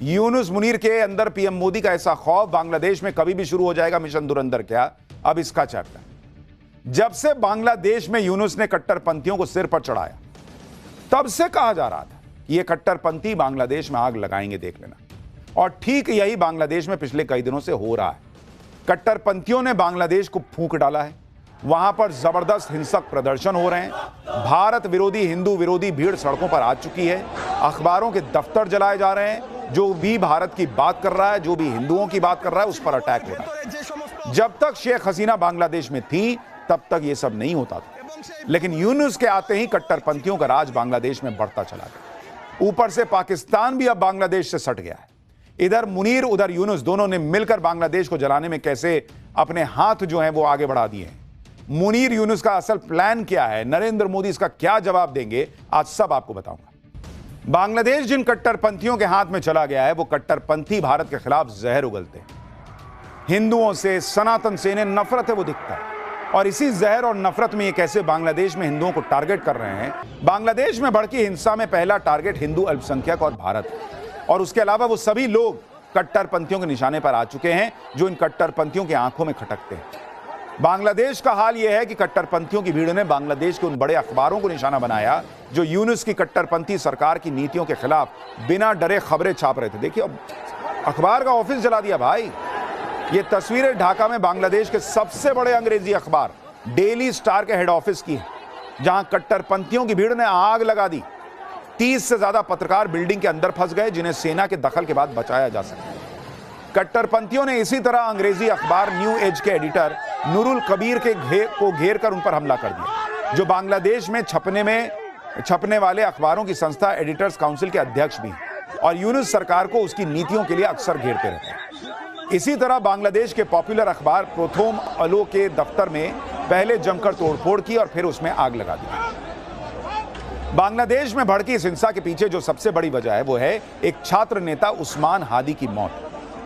यूनुस मुनीर के अंदर पीएम मोदी का ऐसा खौफ बांग्लादेश में कभी भी शुरू हो जाएगा मिशन धुरंधर क्या, अब इसका चैप्टर। जब से बांग्लादेश में यूनुस ने कट्टरपंथियों को सिर पर चढ़ाया, तब से कहा जा रहा था ये कट्टरपंथी बांग्लादेश में आग लगाएंगे, देख लेना। और ठीक यही बांग्लादेश में पिछले कई दिनों से हो रहा है। कट्टरपंथियों ने बांग्लादेश को फूंक डाला है, वहां पर जबरदस्त हिंसक प्रदर्शन हो रहे हैं, भारत विरोधी हिंदू विरोधी भीड़ सड़कों पर आ चुकी है, अखबारों के दफ्तर जलाए जा रहे हैं, जो भी भारत की बात कर रहा है, जो भी हिंदुओं की बात कर रहा है, उस पर अटैक हो रहा है। जब तक शेख हसीना बांग्लादेश में थी तब तक यह सब नहीं होता था, लेकिन यूनुस के आते ही कट्टरपंथियों का राज बांग्लादेश में बढ़ता चला गया। ऊपर से पाकिस्तान भी अब बांग्लादेश से सट गया है। इधर मुनीर उधर यूनुस दोनों ने मिलकर बांग्लादेश को जलाने में कैसे अपने हाथ जो हैं वो आगे बढ़ा दिए हैं। मुनीर यूनुस का असल प्लान क्या है, नरेंद्र मोदी इसका क्या जवाब देंगे, आज सब आपको बताऊंगा। बांग्लादेश जिन कट्टरपंथियों के हाथ में चला गया है, वो कट्टरपंथी भारत के खिलाफ जहर उगलते हैं। हिंदुओं से, सनातन से इन्हें नफरत है वो दिखता है, और इसी जहर और नफरत में ये कैसे बांग्लादेश में हिंदुओं को टारगेट कर रहे हैं। बांग्लादेश में भड़की हिंसा में पहला टारगेट हिंदू अल्पसंख्यक और भारत है, और उसके अलावा वो सभी लोग कट्टरपंथियों के निशाने पर आ चुके हैं जो इन कट्टरपंथियों की आंखों में खटकते हैं। बांग्लादेश का हाल यह है कि कट्टरपंथियों की भीड़ ने बांग्लादेश के उन बड़े अखबारों को निशाना बनाया जो यूनुस की कट्टरपंथी सरकार की नीतियों के खिलाफ बिना डरे खबरें छाप रहे थे। देखिए, अब अखबार का ऑफिस जला दिया भाई। ये तस्वीरें ढाका में बांग्लादेश के सबसे बड़े अंग्रेजी अखबार डेली स्टार के हेड ऑफिस की है, जहां कट्टरपंथियों की भीड़ ने आग लगा दी। 30 से ज्यादा पत्रकार बिल्डिंग के अंदर फंस गए, जिन्हें सेना के दखल के बाद बचाया जा सका। कट्टरपंथियों ने इसी तरह अंग्रेजी अखबार न्यू एज के एडिटर नूरुल कबीर को घेर कर उन पर हमला कर दिया, जो बांग्लादेश में छपने वाले अखबारों की संस्था एडिटर्स काउंसिल के अध्यक्ष भी हैं, और यूनुस सरकार को उसकी नीतियों के लिए अक्सर घेरते रहते हैं। इसी तरह बांग्लादेश के पॉपुलर अखबार प्रोथोम अलो के दफ्तर में पहले जमकर तोड़फोड़ की और फिर उसमें आग लगा दी। बांग्लादेश में भड़की इस हिंसा के पीछे जो सबसे बड़ी वजह है वो है एक छात्र नेता उस्मान हादी की मौत।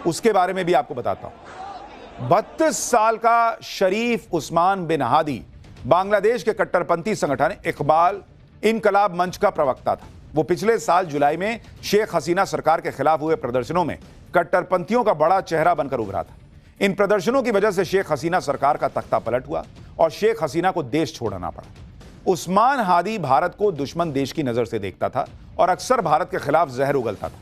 उसके बारे में भी आपको बताता हूं। 32 साल का शरीफ उस्मान बिन हादी बांग्लादेश के कट्टरपंथी संगठन इकबाल इनकलाब मंच का प्रवक्ता था। वो पिछले साल जुलाई में शेख हसीना सरकार के खिलाफ हुए प्रदर्शनों में कट्टरपंथियों का बड़ा चेहरा बनकर उभरा था। इन प्रदर्शनों की वजह से शेख हसीना सरकार का तख्ता पलट हुआ और शेख हसीना को देश छोड़ना पड़ा। उस्मान हादी भारत को दुश्मन देश की नजर से देखता था और अक्सर भारत के खिलाफ जहर उगलता था।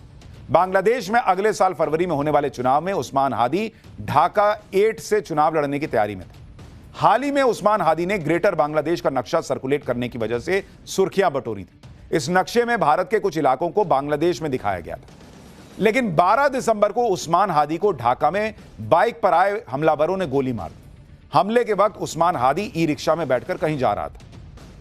बांग्लादेश में अगले साल फरवरी में होने वाले चुनाव में उस्मान हादी ढाका 8 से चुनाव लड़ने की तैयारी में था। हाल ही में उस्मान हादी ने ग्रेटर बांग्लादेश का नक्शा सर्कुलेट करने की वजह से सुर्खियां बटोरी थी। इस नक्शे में भारत के कुछ इलाकों को बांग्लादेश में दिखाया गया था, लेकिन 12 दिसंबर को उस्मान हादी को ढाका में बाइक पर आए हमलावरों ने गोली मार दी। हमले के वक्त उस्मान हादी ई रिक्शा में बैठकर कहीं जा रहा था।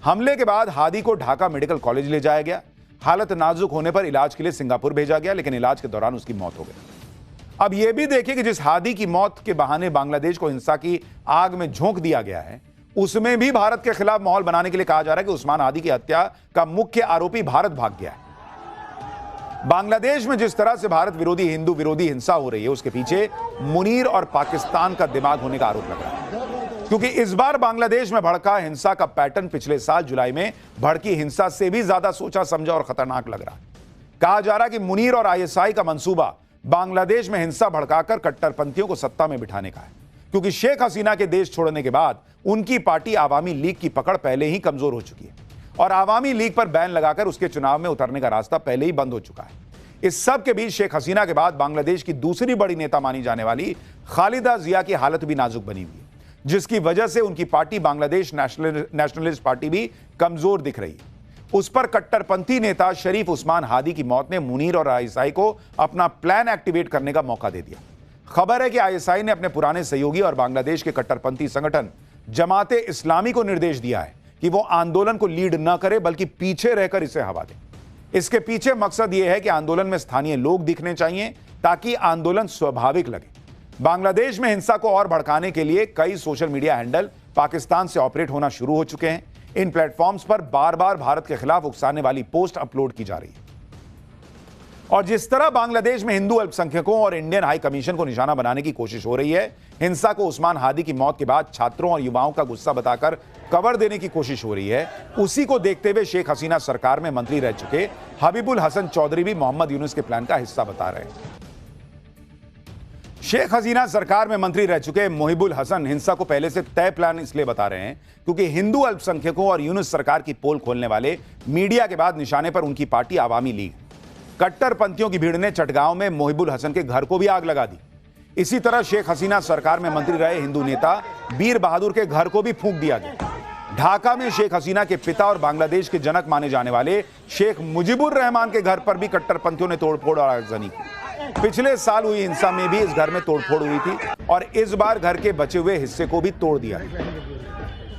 हमले के बाद हादी को ढाका मेडिकल कॉलेज ले जाया गया। हालत नाजुक होने पर इलाज के लिए सिंगापुर भेजा गया, लेकिन इलाज के दौरान उसकी मौत हो गई। अब यह भी देखिए कि जिस हादी की मौत के बहाने बांग्लादेश को हिंसा की आग में झोंक दिया गया है, उसमें भी भारत के खिलाफ माहौल बनाने के लिए कहा जा रहा है कि उस्मान हादी की हत्या का मुख्य आरोपी भारत भाग गया है। बांग्लादेश में जिस तरह से भारत विरोधी हिंदू विरोधी हिंसा हो रही है, उसके पीछे मुनीर और पाकिस्तान का दिमाग होने का आरोप लग रहा है, क्योंकि इस बार बांग्लादेश में भड़का हिंसा का पैटर्न पिछले साल जुलाई में भड़की हिंसा से भी ज्यादा सोचा समझा और खतरनाक लग रहा है। कहा जा रहा है कि मुनीर और आईएसआई का मंसूबा बांग्लादेश में हिंसा भड़काकर कट्टरपंथियों को सत्ता में बिठाने का है, क्योंकि शेख हसीना के देश छोड़ने के बाद उनकी पार्टी आवामी लीग की पकड़ पहले ही कमजोर हो चुकी है और आवामी लीग पर बैन लगाकर उसके चुनाव में उतरने का रास्ता पहले ही बंद हो चुका है। इस सब के बीच शेख हसीना के बाद बांग्लादेश की दूसरी बड़ी नेता मानी जाने वाली खालिदा जिया की हालत भी नाजुक बनी हुई है, जिसकी वजह से उनकी पार्टी बांग्लादेश नेशनलिस्ट पार्टी भी कमजोर दिख रही है। उस पर कट्टरपंथी नेता शरीफ उस्मान हादी की मौत ने मुनीर और आईएसआई को अपना प्लान एक्टिवेट करने का मौका दे दिया। खबर है कि आईएसआई ने अपने पुराने सहयोगी और बांग्लादेश के कट्टरपंथी संगठन जमाते इस्लामी को निर्देश दिया है कि वो आंदोलन को लीड न करे, बल्कि पीछे रहकर इसे हवा दे। इसके पीछे मकसद यह है कि आंदोलन में स्थानीय लोग दिखने चाहिए ताकि आंदोलन स्वाभाविक लगे। बांग्लादेश में हिंसा को और भड़काने के लिए कई सोशल मीडिया हैंडल पाकिस्तान से ऑपरेट होना शुरू हो चुके हैं। इन प्लेटफॉर्म्स पर बार बार भारत के खिलाफ उकसाने वाली पोस्ट अपलोड की जा रही है। और जिस तरह बांग्लादेश में हिंदू अल्पसंख्यकों और इंडियन हाई कमीशन को निशाना बनाने की कोशिश हो रही है, हिंसा को उस्मान हादी की मौत के बाद छात्रों और युवाओं का गुस्सा बताकर कवर देने की कोशिश हो रही है, उसी को देखते हुए शेख हसीना सरकार में मंत्री रह चुके हबीबुल हसन चौधरी भी मोहम्मद यूनुस के प्लान का हिस्सा बता रहे हैं। शेख हसीना सरकार में मंत्री रह चुके मोहिबुल हसन हिंसा को पहले से तय प्लान इसलिए बता रहे हैं क्योंकि हिंदू अल्पसंख्यकों और यूनुस सरकार की पोल खोलने वाले मीडिया के बाद निशाने पर उनकी पार्टी आवामी लीग। कट्टरपंथियों की भीड़ ने चटगांव में मोहिबुल हसन के घर को भी आग लगा दी। इसी तरह शेख हसीना सरकार में मंत्री रहे हिंदू नेता बीर बहादुर के घर को भी फूंक दिया गया। ढाका में शेख हसीना के पिता और बांग्लादेश के जनक माने जाने वाले शेख मुजीबुर रहमान के घर पर भी कट्टरपंथियों ने तोड़फोड़ और आगजनी की। पिछले साल हुई हिंसा में भी इस घर में तोड़फोड़ हुई थी और इस बार घर के बचे हुए हिस्से को भी तोड़ दिया।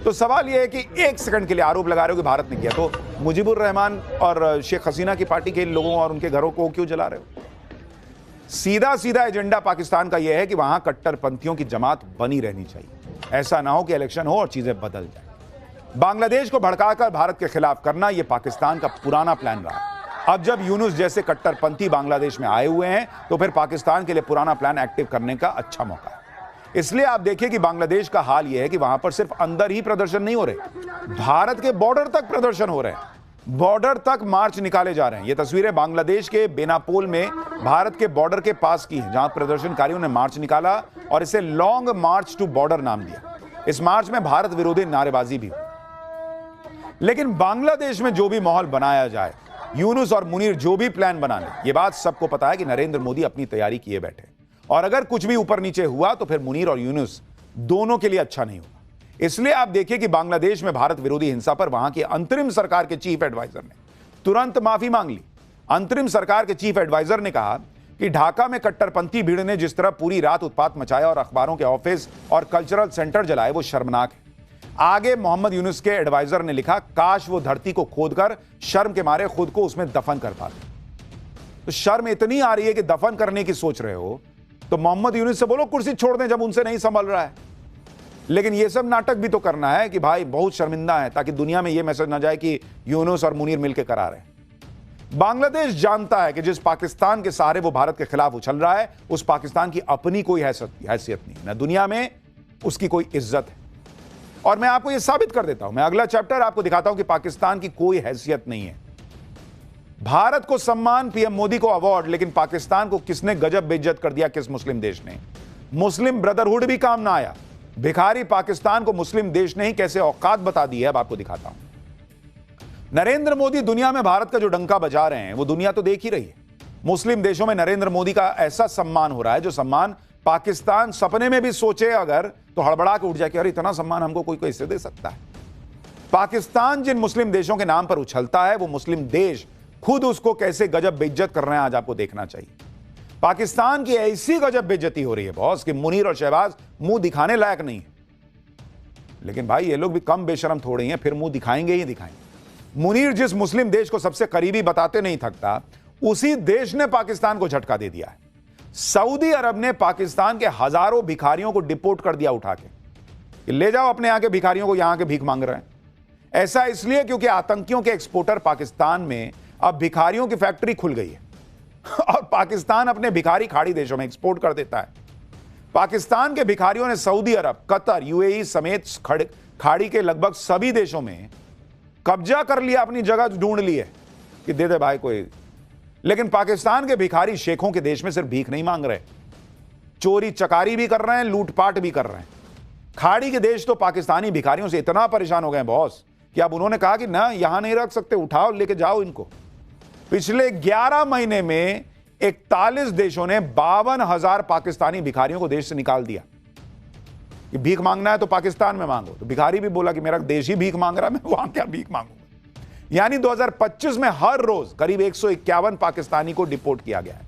तो सवाल यह है कि एक सेकंड के लिए आरोप लगा रहे हो कि भारत ने किया, तो मुजीबुर रहमान और शेख हसीना की पार्टी के लोगों और उनके घरों को क्यों जला रहे हो? सीधा सीधा एजेंडा पाकिस्तान का यह है कि वहां कट्टरपंथियों की जमात बनी रहनी चाहिए। ऐसा ना हो कि इलेक्शन हो और चीजें बदल जाए। बांग्लादेश को भड़काकर भारत के खिलाफ करना यह पाकिस्तान का पुराना प्लान रहा। अब जब यूनुस जैसे कट्टरपंथी बांग्लादेश में आए हुए हैं तो फिर पाकिस्तान के लिए पुराना प्लान एक्टिव करने का अच्छा मौका है। इसलिए आप देखिए कि बांग्लादेश का हाल यह है कि वहां पर सिर्फ अंदर ही प्रदर्शन नहीं हो रहे, भारत के बॉर्डर तक प्रदर्शन हो रहे हैं। बॉर्डर तक मार्च निकाले जा रहे हैं। ये तस्वीरें बांग्लादेश के बेनापोल में भारत के बॉर्डर के पास की हैं, जहां प्रदर्शनकारियों ने मार्च निकाला और इसे लॉन्ग मार्च टू बॉर्डर नाम दिया। इस मार्च में भारत विरोधी नारेबाजी भी हुई। लेकिन बांग्लादेश में जो भी माहौल बनाया जाए, यूनुस और मुनीर जो भी प्लान बना ले, ये बात सबको पता है कि नरेंद्र मोदी अपनी तैयारी किए बैठे, और अगर कुछ भी ऊपर नीचे हुआ तो फिर मुनीर और यूनुस दोनों के लिए अच्छा नहीं होगा। इसलिए आप देखिए कि बांग्लादेश में भारत विरोधी हिंसा पर वहां की अंतरिम सरकार के चीफ एडवाइजर ने तुरंत माफी मांग ली। अंतरिम सरकार के चीफ एडवाइजर ने कहा कि ढाका में कट्टरपंथी भीड़ ने जिस तरह पूरी रात उत्पात मचाया और अखबारों के ऑफिस और कल्चरल सेंटर जलाए, वो शर्मनाक है। आगे मोहम्मद यूनुस के एडवाइजर ने लिखा, काश वो धरती को खोदकर शर्म के मारे खुद को उसमें दफन कर पाते। तो शर्म इतनी आ रही है कि दफन करने की सोच रहे हो तो मोहम्मद यूनुस से बोलो कुर्सी छोड़ दें जब उनसे नहीं संभल रहा है। लेकिन ये सब नाटक भी तो करना है कि भाई बहुत शर्मिंदा है, ताकि दुनिया में ये मैसेज ना जाए कि यूनुस और मुनीर मिलकर करा रहे हैं। बांग्लादेश जानता है कि जिस पाकिस्तान के सहारे वो भारत के खिलाफ उछल रहा है, उस पाकिस्तान की अपनी कोई हैसियत नहीं, ना दुनिया में उसकी कोई इज्जत है। और मैं आपको यह साबित कर देता हूं, मैं अगला चैप्टर आपको दिखाता हूं कि पाकिस्तान की कोई हैसियत नहीं है। भारत को सम्मान, पीएम मोदी को अवार्ड, लेकिन पाकिस्तान को किसने गजब बेइज्जत कर दिया? किस मुस्लिम देश ने? मुस्लिम ब्रदरहुड भी काम ना आया। भिखारी पाकिस्तान को मुस्लिम देश ने ही कैसे औकात बता दी है, अब आपको दिखाता हूं। नरेंद्र मोदी दुनिया में भारत का जो डंका बजा रहे हैं वो दुनिया तो देख ही रही है। मुस्लिम देशों में नरेंद्र मोदी का ऐसा सम्मान हो रहा है जो सम्मान पाकिस्तान सपने में भी सोचे अगर तो हड़बड़ा के उठ जाए कि अरे इतना सम्मान हमको कोई कैसे दे सकता है। पाकिस्तान जिन मुस्लिम देशों के नाम पर उछलता है वो मुस्लिम देश खुद उसको कैसे गजब बेइज्जत कर रहे हैं, आज आपको देखना चाहिए। पाकिस्तान की ऐसी गजब बेइज्जती हो रही है बॉस कि मुनीर और शहबाज मुंह दिखाने लायक नहीं है। लेकिन भाई ये लोग भी कम बेशरम थोड़े हैं, फिर मुंह दिखाएंगे ही दिखाएंगे। मुनीर जिस मुस्लिम देश को सबसे करीबी बताते नहीं थकता, उसी देश ने पाकिस्तान को झटका दे दिया है। सऊदी अरब ने पाकिस्तान के हजारों भिखारियों को डिपोर्ट कर दिया उठा के, ले जाओ अपने यहां के भिखारियों को, यहां के भीख मांग रहे हैं। ऐसा इसलिए क्योंकि आतंकियों के एक्सपोर्टर पाकिस्तान में अब भिखारियों की फैक्ट्री खुल गई है और पाकिस्तान अपने भिखारी खाड़ी देशों में एक्सपोर्ट कर देता है। पाकिस्तान के भिखारियों ने सऊदी अरब, कतर, यूएई समेत खाड़ी के लगभग सभी देशों में कब्जा कर लिया, अपनी जगह ढूंढ ली है कि दे दे भाई कोई। लेकिन पाकिस्तान के भिखारी शेखों के देश में सिर्फ भीख नहीं मांग रहे, चोरी चकारी भी कर रहे हैं, लूटपाट भी कर रहे हैं। खाड़ी के देश तो पाकिस्तानी भिखारियों से इतना परेशान हो गए बॉस कि अब उन्होंने कहा कि ना यहां नहीं रख सकते, उठाओ लेके जाओ इनको। पिछले 11 महीने में 41 देशों ने 52,000 पाकिस्तानी भिखारियों को देश से निकाल दिया कि भीख मांगना है तो पाकिस्तान में मांगो। तो भिखारी भी बोला कि मेरा देश ही भीख मांग रहा है, मैं वहां क्या भीख मांगूंगा। यानी 2025 में हर रोज करीब 151 पाकिस्तानी को डिपोर्ट किया गया है।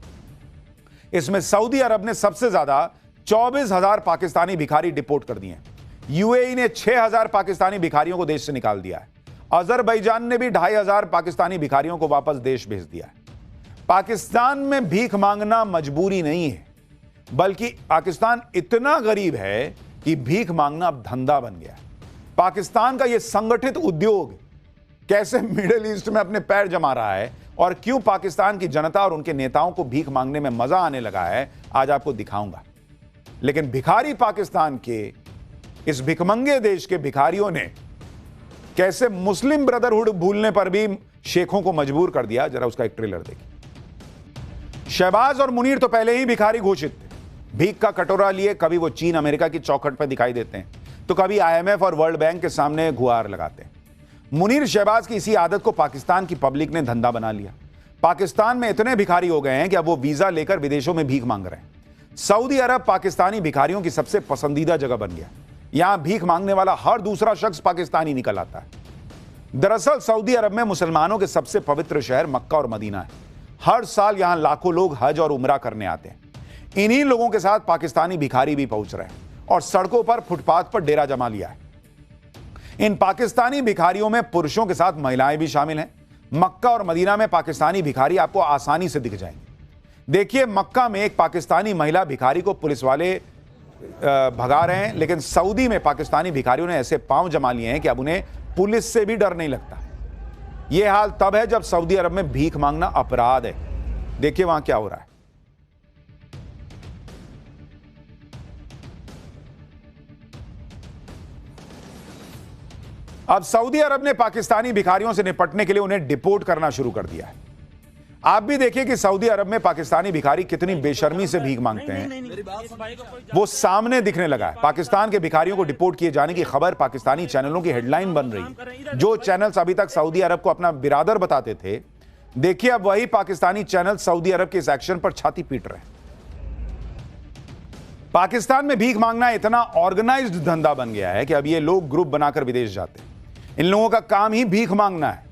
इसमें सऊदी अरब ने सबसे ज्यादा 24,000 पाकिस्तानी भिखारी डिपोर्ट कर दिए हैं। यूएई ने 6,000 पाकिस्तानी भिखारियों को देश से निकाल दिया है। अजरबैजान ने भी 2,500 पाकिस्तानी भिखारियों को वापस देश भेज दिया है। पाकिस्तान में भीख मांगना मजबूरी नहीं है, बल्कि पाकिस्तान इतना गरीब है कि भीख मांगना अब धंधा बन गया है। पाकिस्तान का यह संगठित उद्योग कैसे मिडिल ईस्ट में अपने पैर जमा रहा है और क्यों पाकिस्तान की जनता और उनके नेताओं को भीख मांगने में मजा आने लगा है, आज आपको दिखाऊंगा। लेकिन भिखारी पाकिस्तान के इस भिखमंगे देश के भिखारियों ने कैसे मुस्लिम ब्रदरहुड भूलने पर भी शेखों को मजबूर कर दिया, जरा उसका एक ट्रेलर देखिए। शहबाज और मुनीर तो पहले ही भिखारी घोषित थे। भीख का कटोरा लिए कभी वो चीन अमेरिका की चौखट पर दिखाई देते हैं, तो कभी IMF और वर्ल्ड बैंक के सामने गुहार लगाते हैं। मुनीर शहबाज की इसी आदत को पाकिस्तान की पब्लिक ने धंधा बना लिया। पाकिस्तान में इतने भिखारी हो गए हैं कि अब वो वीजा लेकर विदेशों में भीख मांग रहे हैं। सऊदी अरब पाकिस्तानी भिखारियों की सबसे पसंदीदा जगह बन गया। यहां भीख मांगने वाला हर दूसरा शख्स पाकिस्तानी निकल आता है। दरअसल सऊदी अरब में मुसलमानों के सबसे पवित्र शहर मक्का और मदीना है। हर साल यहां लाखों लोग हज और उमरा करने आते हैं। इन्हीं लोगों के साथ पाकिस्तानी भिखारी भी पहुंच रहे हैं और सड़कों पर, फुटपाथ पर डेरा जमा लिया है। इन पाकिस्तानी भिखारियों में पुरुषों के साथ महिलाएं भी शामिल हैं। मक्का और मदीना में पाकिस्तानी भिखारी आपको आसानी से दिख जाएंगे। देखिए, मक्का में एक पाकिस्तानी महिला भिखारी को पुलिस वाले भगा रहे हैं, लेकिन सऊदी में पाकिस्तानी भिखारियों ने ऐसे पांव जमा लिए हैं कि अब उन्हें पुलिस से भी डर नहीं लगता। यह हाल तब है जब सऊदी अरब में भीख मांगना अपराध है। देखिए वहां क्या हो रहा है। अब सऊदी अरब ने पाकिस्तानी भिखारियों से निपटने के लिए उन्हें डिपोर्ट करना शुरू कर दिया है। आप भी देखिए कि सऊदी अरब में पाकिस्तानी भिखारी कितनी बेशर्मी से भीख मांगते हैं, वो सामने दिखने लगा है। पाकिस्तान के भिखारियों को डिपोर्ट किए जाने की खबर पाकिस्तानी चैनलों की हेडलाइन बन रही है। जो चैनल्स अभी तक सऊदी अरब को अपना बिरादर बताते थे, देखिए अब वही पाकिस्तानी चैनल सऊदी अरब के इस एक्शन पर छाती पीट रहे हैं। पाकिस्तान में भीख मांगना इतना ऑर्गेनाइज्ड धंधा बन गया है कि अब ये लोग ग्रुप बनाकर विदेश जाते हैं। इन लोगों का काम ही भीख मांगना है।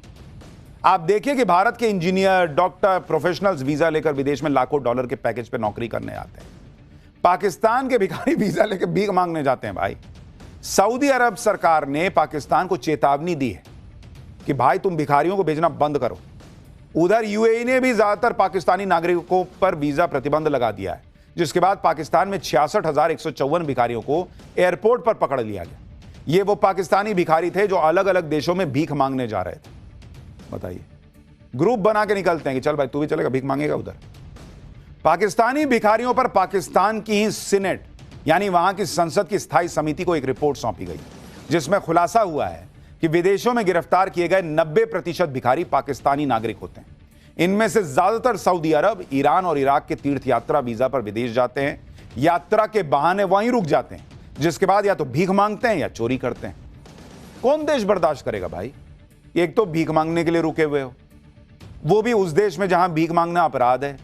आप देखिए कि भारत के इंजीनियर, डॉक्टर, प्रोफेशनल्स वीजा लेकर विदेश में लाखों डॉलर के पैकेज पे नौकरी करने आते हैं। पाकिस्तान के भिखारी वीजा लेकर भीख मांगने जाते हैं। भाई, सऊदी अरब सरकार ने पाकिस्तान को चेतावनी दी है कि भाई तुम भिखारियों को भेजना बंद करो। उधर UAE ने भी ज्यादातर पाकिस्तानी नागरिकों पर वीजा प्रतिबंध लगा दिया है, जिसके बाद पाकिस्तान में 66,154 भिखारियों को एयरपोर्ट पर पकड़ लिया गया। ये वो पाकिस्तानी भिखारी थे जो अलग अलग देशों में भीख मांगने जा रहे थे। बताइए, ग्रुप बना के निकलते हैं कि चल भाई तू भी चलेगा, भीख मांगेगा उधर। पाकिस्तानी भिखारियों पर पाकिस्तान की ही सीनेट यानी वहां की संसद की स्थायी समिति को एक रिपोर्ट सौंपी गई, जिसमें खुलासा हुआ है कि विदेशों में गिरफ्तार किए गए 90% भिखारी पाकिस्तानी नागरिक होते हैं। इनमें से ज्यादातर सऊदी अरब, ईरान और इराक के तीर्थ यात्रा वीजा पर विदेश जाते हैं। यात्रा के बहाने वहीं रुक जाते हैं, जिसके बाद या तो भीख मांगते हैं या चोरी करते हैं। कौन देश बर्दाश्त करेगा भाई? एक तो भीख मांगने के लिए रुके हुए हो, वो भी उस देश में जहां भीख मांगना अपराध है,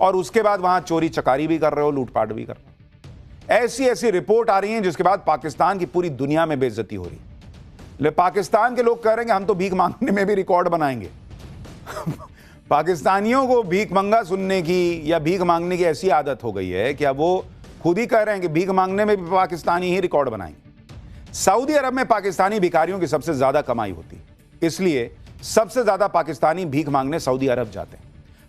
और उसके बाद वहां चोरी चकारी भी कर रहे हो, लूटपाट भी कर रहे हो। ऐसी ऐसी रिपोर्ट आ रही है जिसके बाद पाकिस्तान की पूरी दुनिया में बेइज्जती हो रही है। ले पाकिस्तान के लोग कह रहे हैं हम तो भीख मांगने में भी रिकॉर्ड बनाएंगे। पाकिस्तानियों को भीख मंगा सुनने की या भीख मांगने की ऐसी आदत हो गई है कि अब वो खुद ही कह रहे हैं कि भीख मांगने में भी पाकिस्तानी ही रिकॉर्ड बनाएंगे। सऊदी अरब में पाकिस्तानी भिखारियों की सबसे ज्यादा कमाई होती है, इसलिए सबसे ज्यादा पाकिस्तानी भीख मांगने सऊदी अरब जाते हैं।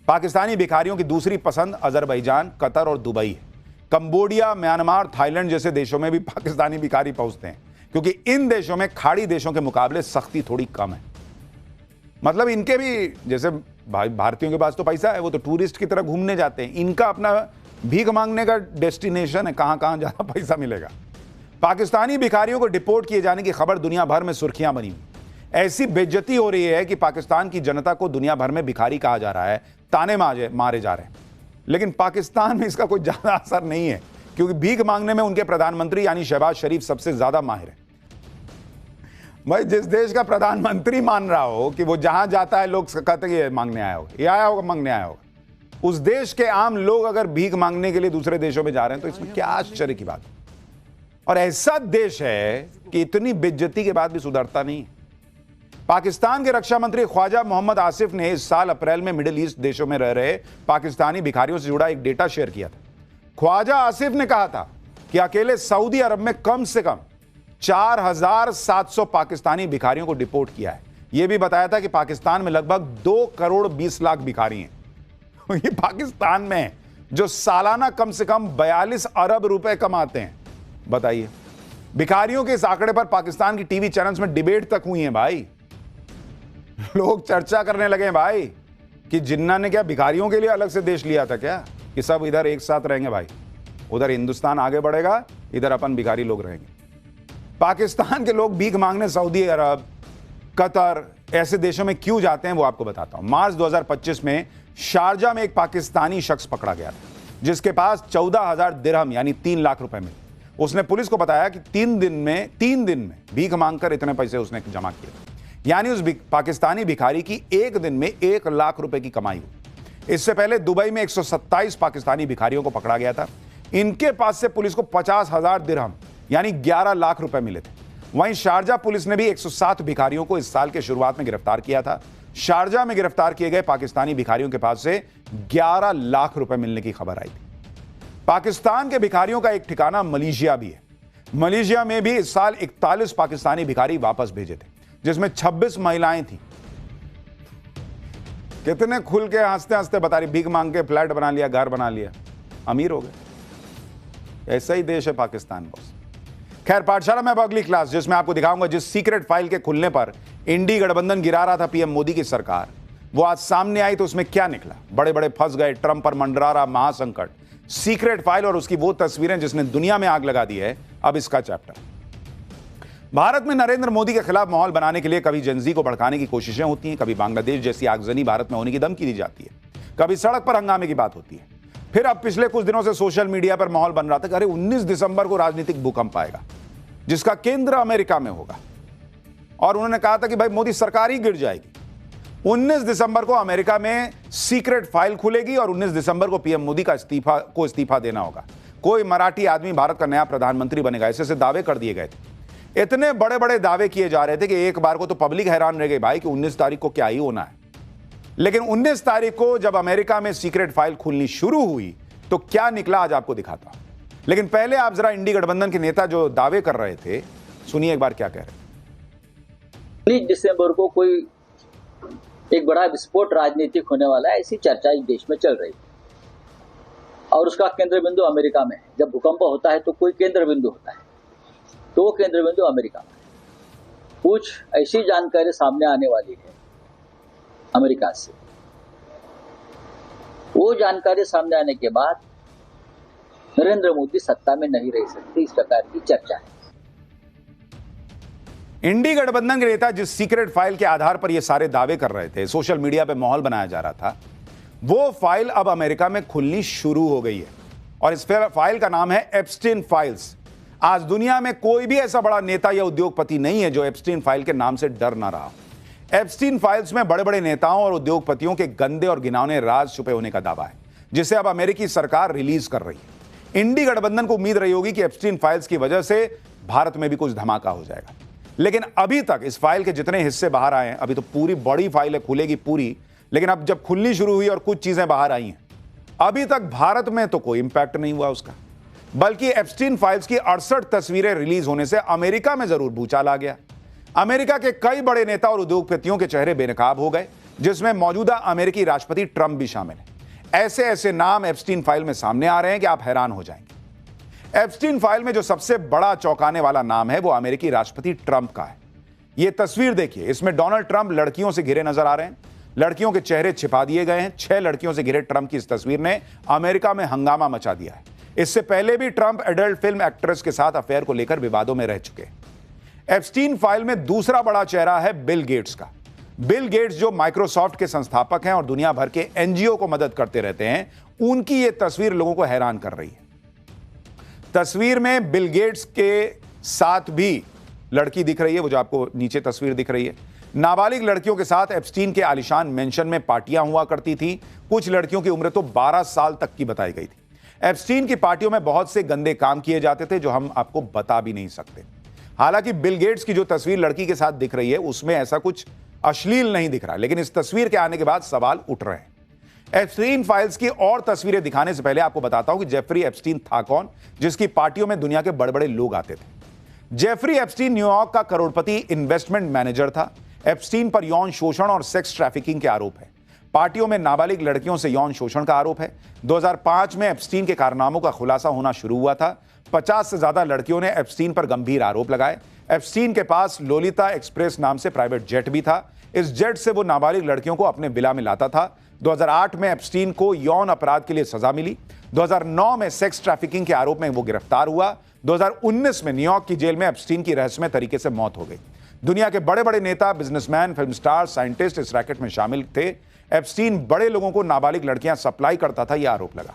पाकिस्तानी भिखारियों की दूसरी पसंद अजरबैजान, कतर और दुबई है। कंबोडिया, म्यांमार, थाईलैंड जैसे देशों में भी पाकिस्तानी भिखारी पहुंचते हैं, क्योंकि इन देशों में खाड़ी देशों के मुकाबले सख्ती थोड़ी कम है। मतलब इनके भी, जैसे भारतीयों के पास तो पैसा है, वो तो टूरिस्ट की तरह घूमने जाते हैं। इनका अपना भीख मांगने का डेस्टिनेशन है, कहां कहां ज्यादा पैसा मिलेगा। पाकिस्तानी भिखारियों को डिपोर्ट किए जाने की खबर दुनिया भर में सुर्खियां बनी। ऐसी बेइज्जती हो रही है कि पाकिस्तान की जनता को दुनिया भर में भिखारी कहा जा रहा है, ताने मारे जा रहे हैं। लेकिन पाकिस्तान में इसका कोई ज्यादा असर नहीं है, क्योंकि भीख मांगने में उनके प्रधानमंत्री यानी शहबाज शरीफ सबसे ज्यादा माहिर है। भाई, जिस देश का प्रधानमंत्री मान रहा हो कि वो जहां जाता है लोग कहते हैं ये मांगने आया होगा, ये आया होगा मांगने आया होगा, उस देश के आम लोग अगर भीख मांगने के लिए दूसरे देशों में जा रहे हैं तो इसमें क्या आश्चर्य की बात है। और ऐसा देश है कि इतनी बेइज्जती के बाद भी सुधरता नहीं। पाकिस्तान के रक्षा मंत्री ख्वाजा मोहम्मद आसिफ ने इस साल अप्रैल में मिडिल ईस्ट देशों में रह रहे पाकिस्तानी भिखारियों से जुड़ा एक डेटा शेयर किया था। ख्वाजा आसिफ ने कहा था कि अकेले सऊदी अरब में कम से कम 4,700 पाकिस्तानी भिखारियों को डिपोर्ट किया है। यह भी बताया था कि पाकिस्तान में लगभग 2 करोड़ 20 लाख भिखारी हैं। ये पाकिस्तान में जो सालाना कम से कम 42 अरब रुपए कमाते हैं। बताइए, भिखारियों के इस आंकड़े पर पाकिस्तान की टीवी चैनल्स में डिबेट तक हुई है। भाई, लोग चर्चा करने लगे भाई कि जिन्ना ने क्या भिखारियों के लिए अलग से देश लिया था क्या, कि सब इधर एक साथ रहेंगे भाई, उधर हिंदुस्तान आगे बढ़ेगा, इधर अपन भिखारी लोग रहेंगे। पाकिस्तान के लोग भीख मांगने सऊदी अरब, कतर ऐसे देशों में क्यों जाते हैं वो आपको बताता हूं। मार्च 2025 में शारजा में एक पाकिस्तानी शख्स पकड़ा गया था जिसके पास 14,000 दिरहम यानी 3 लाख रुपए मिले। उसने पुलिस को बताया कि 3 दिन में भीख मांगकर इतने पैसे उसने जमा किए, यानी उस पाकिस्तानी भिखारी की एक दिन में 1 लाख रुपए की कमाई हुई। इससे पहले दुबई में 127 पाकिस्तानी भिखारियों को पकड़ा गया था। इनके पास से पुलिस को 50,000 दिरहम यानी 11 लाख रुपए मिले थे। वहीं शारजा पुलिस ने भी 107 भिखारियों को इस साल के शुरुआत में गिरफ्तार किया था। शारजा में गिरफ्तार किए गए पाकिस्तानी भिखारियों के पास से 11 लाख रुपए मिलने की खबर आई थी। पाकिस्तान के भिखारियों का एक ठिकाना मलेशिया भी है। मलेशिया में भी इस साल 41 पाकिस्तानी भिखारी वापस भेजे थे, जिसमें 26 महिलाएं थी। कितने खुल के हंसते हंसते बता रही, भीख मांग के फ्लैट बना लिया, घर बना लिया, अमीर हो गए। ऐसा ही देश है पाकिस्तान बॉस। खैर, पाठशाला में अब अगली क्लास जिसमें आपको दिखाऊंगा जिस सीक्रेट फाइल के खुलने पर इंडी गठबंधन गिरा रहा था पीएम मोदी की सरकार, वो आज सामने आई तो उसमें क्या निकला। बड़े बड़े फंस गए, ट्रंप पर मंडरा रहा महासंकट, सीक्रेट फाइल और उसकी वो तस्वीरें जिसने दुनिया में आग लगा दी है। अब इसका चैप्टर। भारत में नरेंद्र मोदी के खिलाफ माहौल बनाने के लिए कभी जेनजी को भड़काने की कोशिशें होती हैं, कभी बांग्लादेश जैसी आगजनी भारत में होने की धमकी दी जाती है, कभी सड़क पर हंगामे की बात होती है। फिर अब पिछले कुछ दिनों से सोशल मीडिया पर माहौल बन रहा था कि अरे 19 दिसंबर को राजनीतिक भूकंप आएगा जिसका केंद्र अमेरिका में होगा, और उन्होंने कहा था कि भाई मोदी सरकार ही गिर जाएगी। 19 दिसंबर को अमेरिका में सीक्रेट फाइल खुलेगी और 19 दिसंबर को पीएम मोदी का इस्तीफा देना होगा। कोई मराठी आदमी भारत का नया प्रधानमंत्री बनेगा, ऐसे दावे कर दिए गए थे। इतने बड़े बड़े दावे किए जा रहे थे कि एक बार को तो पब्लिक हैरान रह गई भाई कि 19 तारीख को क्या ही होना है। लेकिन 19 तारीख को जब अमेरिका में सीक्रेट फाइल खुलनी शुरू हुई तो क्या निकला आज आपको दिखाता हूं। लेकिन पहले आप जरा इंडी गठबंधन के नेता जो दावे कर रहे थे सुनिए एक बार क्या कह रहे। 19 दिसंबर को कोई एक बड़ा विस्फोट राजनीतिक होने वाला है, ऐसी चर्चा इस देश में चल रही है और उसका केंद्र बिंदु अमेरिका में है। जब भूकंप होता है तो कोई केंद्र बिंदु होता है, तो वो केंद्र बिंदु अमेरिका में है। कुछ ऐसी जानकारी सामने आने वाली है अमेरिका से। वो जानकारी सामने आने के बाद नरेंद्र मोदी सत्ता में नहीं रह सकते, इस प्रकार की चर्चा है। इंडी गठबंधन के नेता जिस सीक्रेट फाइल के आधार पर ये सारे दावे कर रहे थे, सोशल मीडिया पे माहौल बनाया जा रहा था, वो फाइल अब अमेरिका में खुलनी शुरू हो गई है और इस फाइल का नाम है एप्स्टीन फाइल्स। आज दुनिया में कोई भी ऐसा बड़ा नेता या उद्योगपति नहीं है जो एप्स्टीन फाइल के नाम से डर ना रहा। एप्स्टीन फाइल्स में बड़े बड़े नेताओं और उद्योगपतियों के गंदे और घिनौने राज छुपे होने का दावा है, जिसे अब अमेरिकी सरकार रिलीज कर रही है। इंडी गठबंधन को उम्मीद रही होगी कि एप्स्टीन फाइल्स की वजह से भारत में भी कुछ धमाका हो जाएगा, लेकिन अभी तक इस फाइल के जितने हिस्से बाहर आए हैं, अभी तो पूरी बड़ी फाइल है, खुलेगी पूरी, लेकिन अब जब खुलनी शुरू हुई और कुछ चीजें बाहर आई हैं, अभी तक भारत में तो कोई इंपैक्ट नहीं हुआ उसका, बल्कि एप्स्टीन फाइल्स की 68 तस्वीरें रिलीज होने से अमेरिका में जरूर भूचाल आ गया। अमेरिका के कई बड़े नेता और उद्योगपतियों के चेहरे बेनकाब हो गए, जिसमें मौजूदा अमेरिकी राष्ट्रपति ट्रंप भी शामिल है। ऐसे ऐसे नाम एप्स्टीन फाइल में सामने आ रहे हैं कि आप हैरान हो जाएंगे। एप्स्टीन फाइल में जो सबसे बड़ा चौंकाने वाला नाम है वो अमेरिकी राष्ट्रपति ट्रंप का है। यह तस्वीर देखिए, इसमें डोनाल्ड ट्रंप लड़कियों से घिरे नजर आ रहे हैं, लड़कियों के चेहरे छिपा दिए गए हैं। 6 लड़कियों से घिरे ट्रंप की इस तस्वीर ने अमेरिका में हंगामा मचा दिया है। इससे पहले भी ट्रंप एडल्ट फिल्म एक्ट्रेस के साथ अफेयर को लेकर विवादों में रह चुके हैं। एप्स्टीन फाइल में दूसरा बड़ा चेहरा है बिल गेट्स का। बिल गेट्स जो माइक्रोसॉफ्ट के संस्थापक हैं और दुनिया भर के एनजीओ को मदद करते रहते हैं, उनकी यह तस्वीर लोगों को हैरान कर रही है। तस्वीर में बिल गेट्स के साथ भी लड़की दिख रही है, वो जो आपको नीचे तस्वीर दिख रही है। नाबालिग लड़कियों के साथ एप्स्टीन के आलिशान मेंशन में पार्टियां हुआ करती थी। कुछ लड़कियों की उम्र तो 12 साल तक की बताई गई थी। एप्स्टीन की पार्टियों में बहुत से गंदे काम किए जाते थे जो हम आपको बता भी नहीं सकते। हालांकि बिल गेट्स की जो तस्वीर लड़की के साथ दिख रही है उसमें ऐसा कुछ अश्लील नहीं दिख रहा, लेकिन इस तस्वीर के आने के बाद सवाल उठ रहे हैं। एप्स्टीन फाइल्स की और तस्वीरें दिखाने से पहले आपको बताता हूं कि जेफरी एप्स्टीन था कौन, जिसकी पार्टियों में दुनिया के बड़े बड़े लोग आते थे। जेफरी एप्स्टीन न्यूयॉर्क का करोड़पति इन्वेस्टमेंट मैनेजर था। एप्स्टीन पर यौन शोषण और सेक्स ट्रैफिकिंग के आरोप है। पार्टियों में नाबालिग लड़कियों से यौन शोषण का आरोप है। 2005 में एप्स्टीन के कारनामों का खुलासा होना शुरू हुआ था। 50 से ज्यादा लड़कियों ने एप्स्टीन पर गंभीर आरोप लगाए। एप्स्टीन के पास लोलिता एक्सप्रेस नाम से प्राइवेट जेट भी था। इस जेट से वो नाबालिग लड़कियों को अपने विला में लाता था, 2008 में एप्स्टीन को यौन अपराध के लिए सजा मिली। 2009 में सेक्स ट्रैफिकिंग के आरोप में वो गिरफ्तार हुआ। 2019 में न्यूयॉर्क की जेल में एप्स्टीन की रहस्यमय तरीके से मौत हो गई। दुनिया के बड़े बड़े नेता, बिजनेसमैन, फिल्म स्टार, साइंटिस्ट इस रैकेट में शामिल थे। एप्स्टीन बड़े लोगों को नाबालिग लड़कियां सप्लाई करता था, यह आरोप लगा।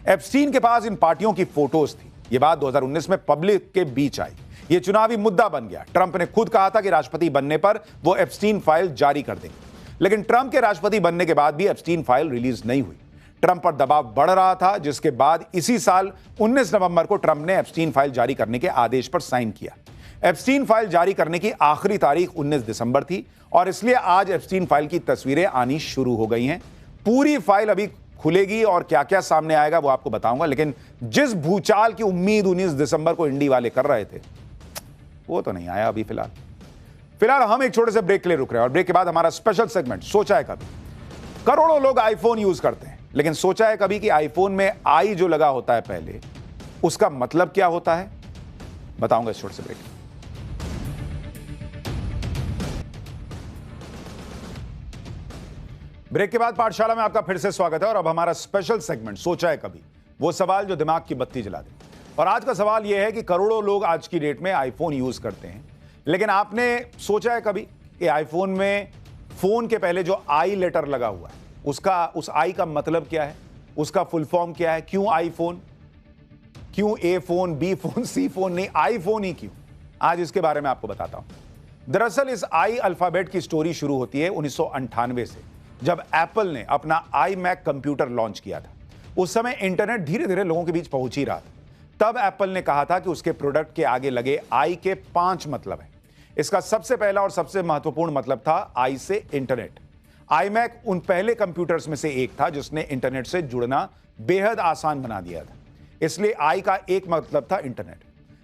एप्स्टीन के पास इन पार्टियों की फोटोज थी। यह बात 2019 में पब्लिक के बीच आई। यह चुनावी मुद्दा बन गया। ट्रंप ने खुद कहा था कि राष्ट्रपति बनने पर वो एप्स्टीन फाइल जारी कर देंगे, लेकिन ट्रंप के राष्ट्रपति बनने के बाद भी एप्स्टीन फाइल रिलीज नहीं हुई। ट्रंप पर दबाव बढ़ रहा था, जिसके बाद इसी साल 19 नवंबर को ट्रंप ने एप्स्टीन फाइल जारी करने के आदेश पर साइन किया। एप्स्टीन फाइल जारी करने की आखिरी तारीख 19 दिसंबर थी और इसलिए आज एप्स्टीन फाइल की तस्वीरें आनी शुरू हो गई हैं। पूरी फाइल अभी खुलेगी और क्या क्या सामने आएगा वो आपको बताऊंगा, लेकिन जिस भूचाल की उम्मीद 19 दिसंबर को इंडी वाले कर रहे थे वो तो नहीं आया अभी। फिलहाल हम एक छोटे से ब्रेक के लिए रुक रहे हैं और ब्रेक के बाद हमारा स्पेशल सेगमेंट सोचा है कभी। करोड़ों लोग आईफोन यूज करते हैं, लेकिन सोचा है कभी कि आईफोन में आई जो लगा होता है पहले, उसका मतलब क्या होता है? बताऊंगा इस छोटे से ब्रेक। ब्रेक के बाद पाठशाला में आपका फिर से स्वागत है और अब हमारा स्पेशल सेगमेंट सोचा है कभी, वो सवाल जो दिमाग की बत्ती जला दे। और आज का सवाल यह है कि करोड़ों लोग आज की डेट में आईफोन यूज करते हैं, लेकिन आपने सोचा है कभी कि आईफोन में फोन के पहले जो आई लेटर लगा हुआ है उस आई का मतलब क्या है, उसका फुल फॉर्म क्या है? क्यों आईफोन, क्यों ए फोन, बी फोन, सी फोन नहीं, आईफोन ही क्यों? आज इसके बारे में आपको बताता हूं। दरअसल इस आई अल्फाबेट की स्टोरी शुरू होती है 1998 से, जब एप्पल ने अपना iMac कंप्यूटर लॉन्च किया था। उस समय इंटरनेट धीरे धीरे लोगों के बीच पहुंच ही रहा था। तब एप्पल ने कहा था कि उसके प्रोडक्ट के आगे लगे आई के 5 मतलब हैं। इसका सबसे पहला और सबसे महत्वपूर्ण मतलब था आई से इंटरनेट। iMac उन पहले कंप्यूटर्स में से एक था जिसने इंटरनेट से जुड़ना बेहद आसान बना दिया था। इसलिए आई का एक मतलब था इंटरनेट।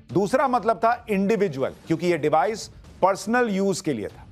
दूसरा मतलब था इंडिविजुअल, क्योंकि यह डिवाइस पर्सनल यूज के लिए था।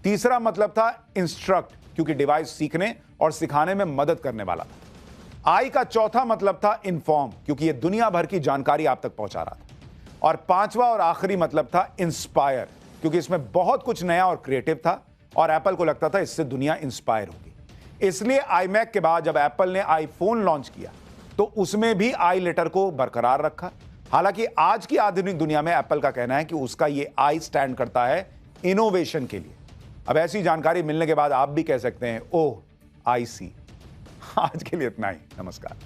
तीसरा मतलब था इंस्ट्रक्ट, क्योंकि डिवाइस सीखने और सिखाने में मदद करने वाला था। आई का चौथा मतलब था इन्फॉर्म, क्योंकि यह दुनिया भर की जानकारी आप तक पहुंचा रहा था। और पांचवा और आखिरी मतलब था इंस्पायर, क्योंकि इसमें बहुत कुछ नया और क्रिएटिव था और एप्पल को लगता था इससे दुनिया इंस्पायर होगी। इसलिए iMac के बाद जब एप्पल ने आईफोन लॉन्च किया तो उसमें भी आई लेटर को बरकरार रखा। हालांकि आज की आधुनिक दुनिया में एप्पल का कहना है कि उसका ये आई स्टैंड करता है इनोवेशन के लिए। अब ऐसी जानकारी मिलने के बाद आप भी कह सकते हैं ओह आई सी। आज के लिए इतना ही, नमस्कार।